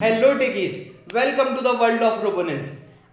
Hello techies, welcome to the world of Robonance.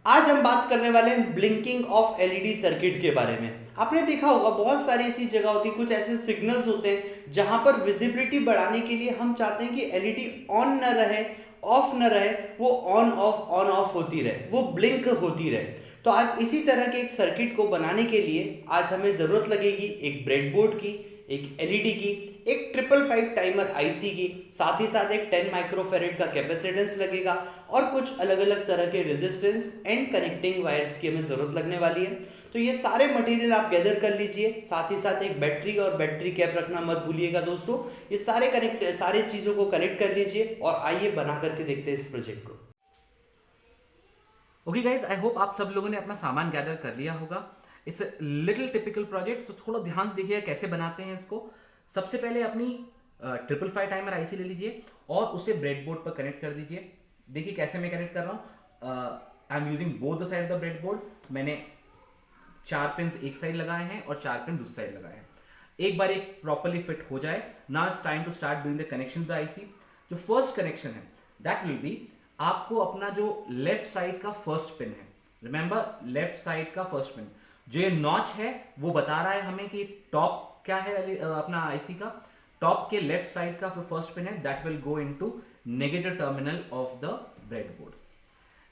आज हम बात करने वाले हैं ब्लिंकिंग ऑफ एलईडी सर्किट के बारे में। आपने देखा होगा बहुत सारी ऐसी जगह होती है, कुछ ऐसे सिग्नल्स होते हैं जहां पर विजिबिलिटी बढ़ाने के लिए हम चाहते हैं कि एलईडी ऑन न रहे, ऑफ न रहे, वो ऑन ऑफ होती रहे, वो ब्लिंक होती रहे। तो आज इसी तरह के एक सर्किट को बनाने के लिए आज हमें ज़रूरत लगेगी एक ब्रेडबोर्ड की, एक एलईडी की, एक 555 टाइमर आईसी की, साथ ही साथ एक 10 माइक्रोफेरेड का कैपेसिटेंस लगेगा और कुछ अलग अलग तरह के रेजिस्टेंस एंड कनेक्टिंग वायर्स की हमें ज़रूरत लगने वाली है। तो ये सारे मटेरियल आप गैदर कर लीजिए, साथ ही साथ एक बैटरी और बैटरी कैप रखना मत भूलिएगा दोस्तों। ये सारे चीज़ों को कनेक्ट कर लीजिए और आइए बना करके देखते हैं इस प्रोजेक्ट को। ओके गाइज, आई होप आप सब लोगों ने अपना सामान गैदर कर लिया होगा। इट्स लिटिल टिपिकल प्रोजेक्ट, तो थोड़ा ध्यान से देखिएगा कैसे बनाते हैं इसको। सबसे पहले अपनी 555 टाइमर आईसी ले लीजिए और उसे ब्रेडबोर्ड पर कनेक्ट कर दीजिए। देखिए कैसे मैं कनेक्ट कर रहा हूँ। I am using both the side of the breadboard. मैंने 4 पिन्स एक साइड लगाए हैं और 4 पिन्स उस साइड लगाए हैं। एक बार एक प्रॉपरली फिट हो जाए, now it's time to start doing the connection the IC. जो फर्स्ट कनेक्शन है दैट विल बी आपको अपना जो लेफ्ट साइड का फर्स्ट पिन है, रिमेंबर लेफ्ट साइड का फर्स्ट पिन, जो ये नॉच है वो बता रहा है हमें कि टॉप क्या है अपना आईसी का। टॉप के लेफ्ट साइड का फर्स्ट पिन है, that will go into negative terminal of the breadboard.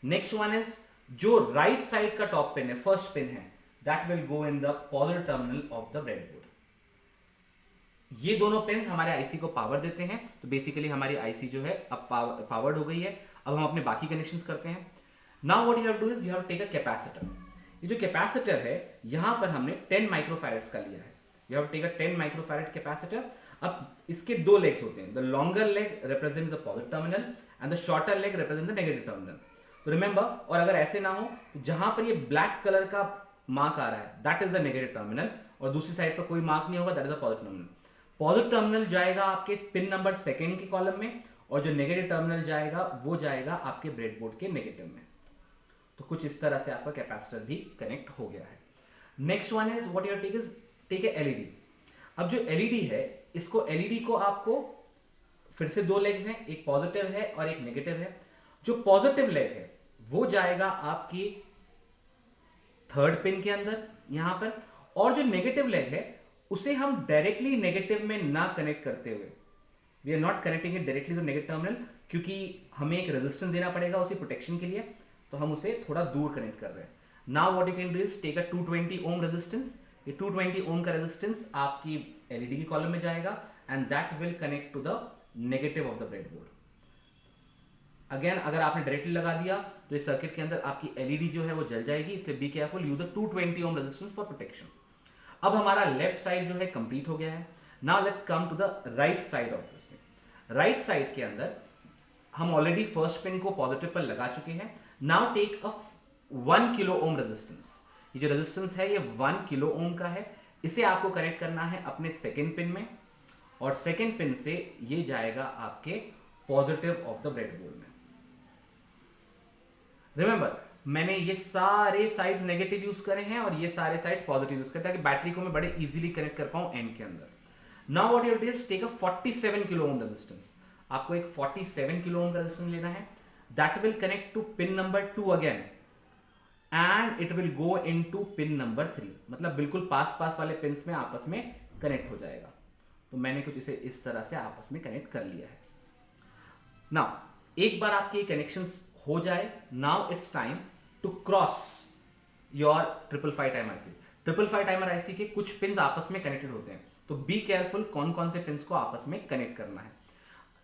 Next one is जो राइट साइड का टॉप पिन है, फर्स्ट पिन है, that will go in the positive terminal of the breadboard. ये दोनों pin हमारे IC को power देते हैं। तो बेसिकली हमारी आईसी जो है अब पावर्ड हो गई है। अब हम अपने बाकी कनेक्शंस करते हैं। Now what you have to do is you have to take a capacitor. ये जो कैपेसिटर है यहां पर हमने 10 माइक्रोफैरेड्स का लिया है। You have to take a 10 microfarad capacitor. अब इसके दो लेग्स होते हैं, the longer leg represent the positive terminal and the shorter leg represent the negative terminal. तो रिमेंबर, और अगर ऐसे ना हो तो जहां पर ये ब्लैक कलर का मार्क आ रहा है that is the negative terminal और दूसरी साइड पर कोई मार्क नहीं होगा, that is the positive terminal. Positive terminal जाएगा आपके पिन नंबर सेकंड के कॉलम में और जो नेगेटिव टर्मिनल जाएगा वो जाएगा आपके ब्रेडबोर्ड के नेगेटिव में। तो कुछ इस तरह से आपका कैपेसिटर भी कनेक्ट हो गया है। Next one is what you take a LED. अब जो एलईडी है, इसको एलईडी को आपको फिर से दो लेग्स हैं, एक पॉजिटिव है और एक नेगेटिव है। जो पॉजिटिव लेग है वो जाएगा आपकी थर्ड पिन के अंदर यहां पर, और जो नेगेटिव लेग है उसे हम डायरेक्टली नेगेटिव में ना कनेक्ट करते हुए, we are not connecting it directly to negative terminal, क्योंकि हमें एक रेजिस्टेंस देना पड़ेगा उसी प्रोटेक्शन के लिए, तो हम उसे थोड़ा दूर कनेक्ट कर रहे हैं। Now what you can do is take a 220 ohm resistance. ये 220 ओम का रेजिस्टेंस आपकी एलईडी के कॉलम में जाएगा and that will connect to the negative of the breadboard. Again अगर आपने डायरेक्टली लगा दिया तो इस सर्किट के अंदर आपकी एलईडी जो है वो जल जाएगी, इसलिए be careful, use a 220 ohm resistance for protection. अब हमारा लेफ्ट साइड जो है कंप्लीट हो गया है। Now let's come to the right side of this thing. Right side के अंदर हम ऑलरेडी फर्स्ट पिन को पॉजिटिव पर लगा चुके हैं। Now take a 1 kilo ohm resistance. ये जो रेजिस्टेंस है ये 1 किलो ओम का है। इसे आपको कनेक्ट करना है अपने सेकेंड पिन में और सेकेंड पिन से ये जाएगा आपके पॉजिटिव ऑफ द ब्रेडबोर्ड में। रिमेंबर, मैंने ये सारे साइड्स नेगेटिव यूज करे हैं और ये सारे साइड्स पॉजिटिव यूज करे ताकि बैटरी को मैं बड़े इजीली कनेक्ट कर पाऊं एंड के अंदर। Now what you do is take a 47 kilo ohm resistance. आपको एक 47 किलो ओम का रेजिस्टेंस लेना है, that will connect to pin number 2 again and it will go into pin number 3। मतलब बिल्कुल पास पास वाले पिन्स में आपस में कनेक्ट हो जाएगा। तो मैंने कुछ इसे इस तरह से आपस में कनेक्ट कर लिया है। नाउ एक बार आपके कनेक्शंस हो जाए, now it's time to cross your 555 timer IC. 555 timer IC के कुछ पिन्स आपस में कनेक्टेड होते हैं, तो बी केयरफुल कौन कौन से पिन्स को आपस में कनेक्ट करना है।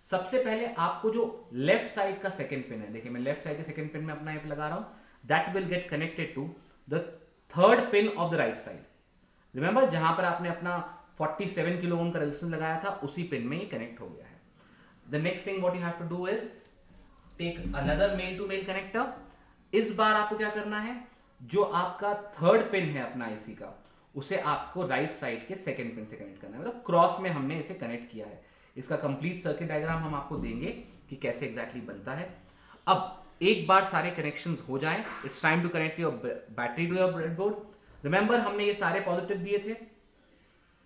सबसे पहले आपको जो लेफ्ट साइड का सेकंड पिन है, देखिए मैं लेफ्ट साइड के सेकंड पिन में अपना ऐप लगा रहा हूं, that will get connected to the third pin of the right side. Remember, जहां पर आपने अपना 47 किलो ओम का रेजिस्टेंस लगाया था उसी पिन में ये कनेक्ट हो गया है। The next thing what you have to do is take another male to male connector. इस बार आपको क्या करना है, जो आपका थर्ड पिन है अपना आईसी का, उसे आपको राइट साइड के सेकंड पिन से कनेक्ट करना है। मतलब क्रॉस में हमने इसे कनेक्ट किया है। इसका कंप्लीट सर्किट डायग्राम हम आपको देंगे कि कैसे एग्जैक्टली बनता है। अब एक बार सारे कनेक्शंस हो जाएं, it's time to connect your battery to your breadboard. Remember, हमने ये सारे पॉजिटिव दिए थे,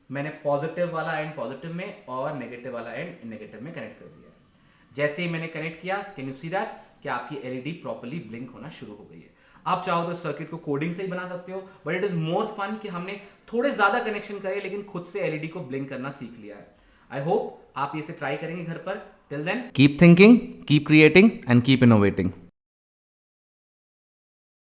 मैंने पॉजिटिव वाला एंड पॉजिटिव में और नेगेटिव वाला एंड नेगेटिव में कनेक्ट कर दिया है। जैसे ही मैंने कनेक्ट किया, कैन यू सी दैट कि आपकी एलईडी प्रॉपर्ली ब्लिंक होना शुरू हो गई है। आप चाहो तो सर्किट को कोडिंग से ही बना सकते हो, but it is more fun कि हमने थोड़े ज्यादा कनेक्शन करे लेकिन खुद से एलईडी को ब्लिंक करना सीख लिया है। आई होप आप इसे ट्राई करेंगे घर पर। Till then keep thinking, keep creating and keep innovating.